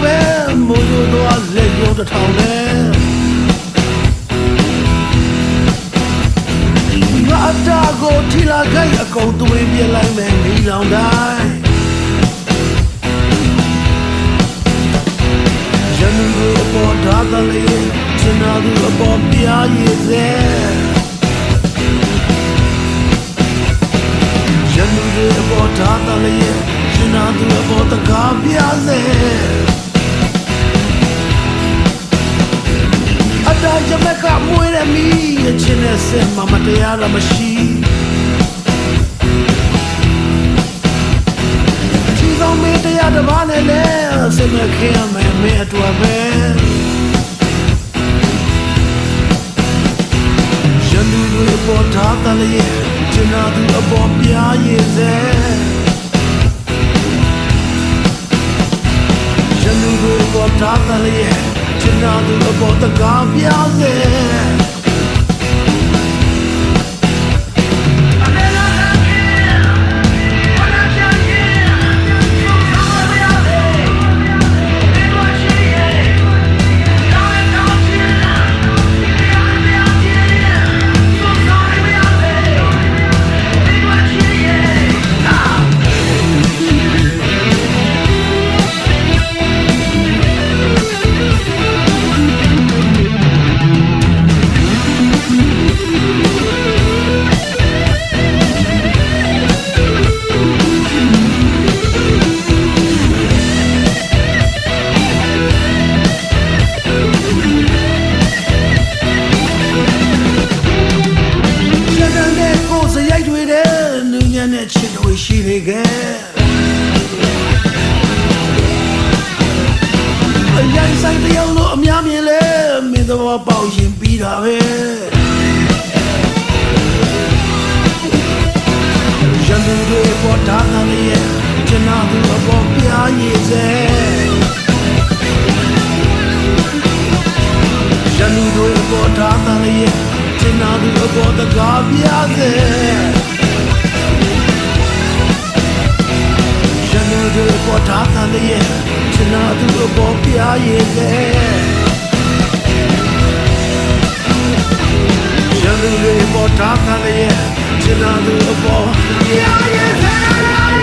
ပဲမိုးရိုးသွားလက်ရုံးတစ်ထောင်နဲ့ငါအတားကိုထီလာခိုက်အကုန်သွင်းပြလိုက်မယ်မီလောင်တိုင်းရန်သူအပေါ်ဓာတ်လေးချင်နာသူအပေါ်ပြားရည်စေရန်သူအပေါ်ဓာတ်လေးချင်နာသူအပေါ်တကားပြားစေအတားရမကမွေးရမီချင်တဲ့စင်မမတရားရမရှိချီကောင်းမေးတရားတစ်ပါးနဲ့လဲစင်မခင်ရမယ်မင်းအတွက်ပဲရန်သူတွေပေါ်ထားတလည်းချင်နာသူအပေါ်ပြားရည်စေရန်သူတွေပေါ်ထားတလည်းချင်နာသူအပေါ်တကားပြားစေချစ်တွေရှိနေခဲ့အရင်ဆိုင်တယောက်လို့အများမြင်လဲမင်းတော်ပေါက်ရင်ပြီးတာပဲရန်သူတွေပေါ်တားတယ်ရဲ့ကျနာသူအပေါ်ပြားရည်စေရန်သူတွေပေါ်တားတယ်ရဲ့ကျနာသူအပေါ်တကားပြားစေပေါ်ထားတဲ့ရဲ့ချင်နာသူအပေါ်ပြားရည်လေရန်သူတွေပေါ်ထားတဲ့ရဲ့ချင်နာသူအပေါ်ပြားရည်လေ